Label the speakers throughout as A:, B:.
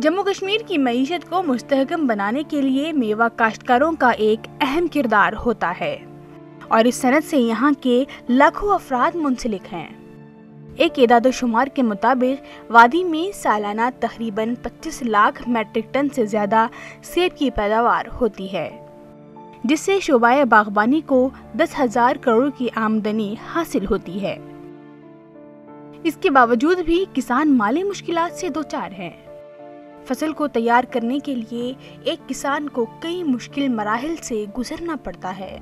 A: जम्मू कश्मीर की मईशत को मुस्तहकम बनाने के लिए मेवा काश्तकारों का एक अहम किरदार होता है और इस सनत से यहाँ के लाखों अफराद मुंसलिक हैं। एक एदाद-ओ-शुमार के मुताबिक वादी में सालाना तकरीबन 25 लाख मेट्रिक टन से ज्यादा सेब की पैदावार होती है, जिससे शोबाए बागबानी को 10,000 करोड़ की आमदनी हासिल होती है। इसके बावजूद भी किसान माली मुश्किलात से दो चार हैं। फसल को तैयार करने के लिए एक किसान को कई मुश्किल मराहिल से गुजरना पड़ता है।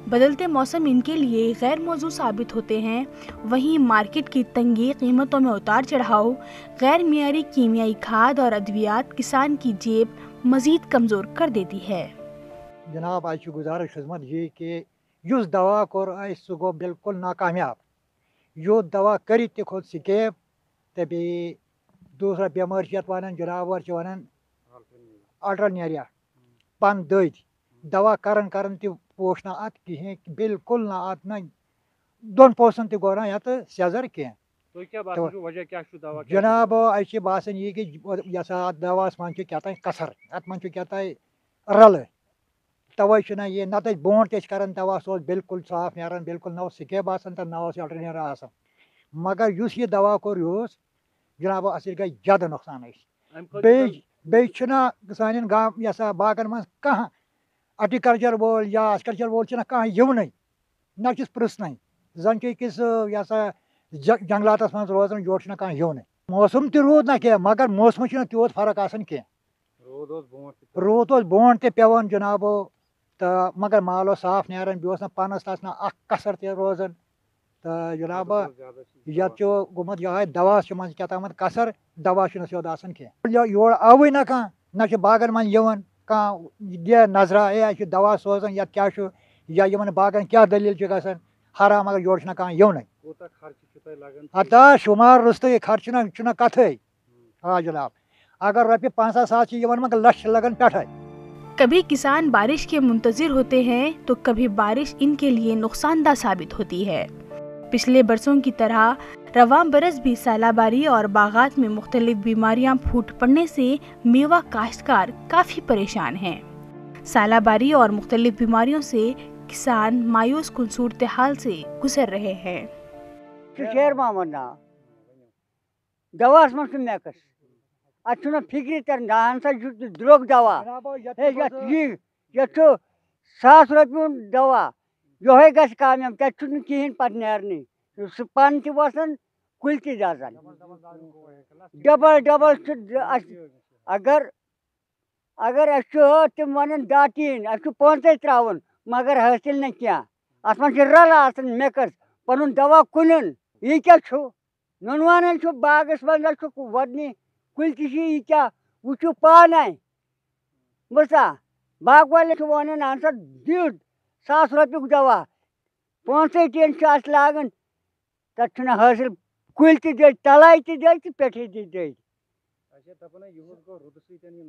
A: बदलते मौसम इनके लिए गैर मौजू साबित होते हैं। वहीं मार्केट की तंगी, कीमतों में उतार चढ़ाव, गैर मियारी कीमियाई खाद और अद्वियात किसान की जेब मजीद कमजोर कर देती है।
B: जनाब आज गुजारिश खिदमत ये कि युस दवा कोर सह गो बिल्कुल नाकामयाब। यो दवा कर खुद स्केप तभी दूसरा बेमार वन जनावर वन अल्टरनेरिया पन दद दवा करन पोश ना अत कहें बिल्कुल ना अत ना 2% गो ना ये सेजर कह जनाब अच्छे बासान ये कि दवा मन क्या कसर अत मन क्या रल तवे ये नत बोट तन दवा सो बिल्कुल साफ नारान बिल्कुल ना स्केप तो ना अल्टरनेरिया मगर युस ये दवा कोर यूज जनाब अस गई ज्यादा नुकसान सान गाँव यसा बागन मं कह एग्रीकल्चर वोल या एग्रीकल्चर वोल कह यवन ना पृसन जन किस यसा जंगलात मं रोजान योर कह यवन मौसम तूद ना क्या मगर मौसम तूत फर्क कह रोद बोट पेवान जनाब तो मगर माल साफ नारान बे पनस ना कसर रोजान तो जनाब ये गुमत यह दवा मन क्या कसर दवा स्योद कह योर आवै ना कह ना बागन मन यवन कह दे नजरा ए दवा सोजान ये क्या या बागन क्या दलील गसान हरा मगर योर कह यवन अता शुमार रुस्त खर्च ना कथ हाँ जनाब अगर रपे 50,000 मगर लक्ष लगन पे।
A: कभी किसान बारिश के मुंतजिर होते हैं तो कभी बारिश इनके लिए नुकसानदा साबित होती है। पिछले बरसों की तरह रवां बरस भी सालाबारी और बागात में मुख्तलिफ बीमारियां फूट पड़ने से मेवा काश्तकार काफी परेशान हैं। सालाबारी और मुख्तलिफ बीमारियों से किसान मायूस कुन सूरत हाल से गुजर रहे हैं।
C: फिक्री द्रोग दवा 1,000 रुपये दवा ये कामयाब तथा कहें पे नारनी सह पन तसान कुल तजान डबल अगर अगर तम वन 10 5 त्रावन मगर हासिल न क्या अत मन रल मेकर्स पन दवा कुन यह क्या नुनवान बागस मंज वदनी कुल यह क्या वो पान बसा बाग वाले वन सा दिव 1,000 रुपये दवा 5 टेन लागन तथ हासिल कुल तलाई दज पे दज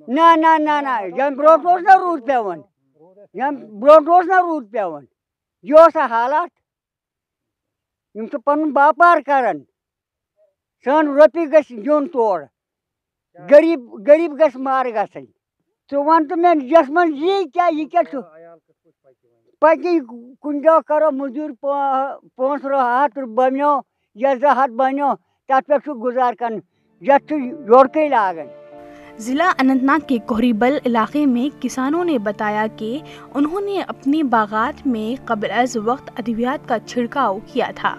C: ना ना ना ना यम ब्रोट ना रूद पेवान ना रूद पेवान यह हालात यम पन बापार करान सन रुपये गुन तोड़ गरीब गस मार गसन तो वन तो मैं यस मन ये क्या पकि कुन दह करो मजूर 500 बनो या 200 बनो तथ पे गुजार कर योड़क लागन।
A: जिला अनंतनाग के कोहरीबल इलाके में किसानों ने बताया कि उन्होंने अपनी बागात में कबल अज वक्त अद्वियात का छिड़काव किया था,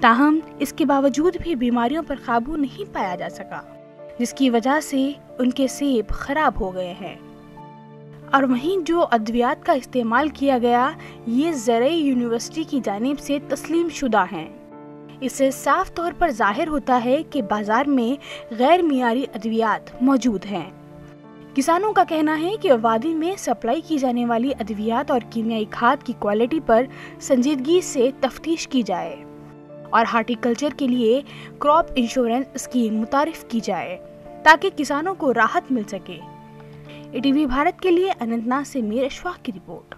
A: ताहम इसके बावजूद भी बीमारियों पर काबू नहीं पाया जा सका, जिसकी वजह से उनके सेब खराब हो गए हैं। और वहीं जो अद्वियात का इस्तेमाल किया गया ये ज़रई यूनिवर्सिटी की जानिब से तस्लीम शुदा हैं। इससे साफ तौर पर जाहिर होता है कि बाजार में गैर मियारी अद्वियात मौजूद हैं। किसानों का कहना है कि वादी में सप्लाई की जाने वाली अद्वियात और कीमियाई खाद की क्वालिटी पर संजीदगी से तफ्तीश की जाए और हार्टिकल्चर के लिए क्रॉप इंश्योरेंस स्कीम मुतारिफ की जाए ताकि किसानों को राहत मिल सके। ATV भारत के लिए अनंतनाग से मीर अशफाक की रिपोर्ट।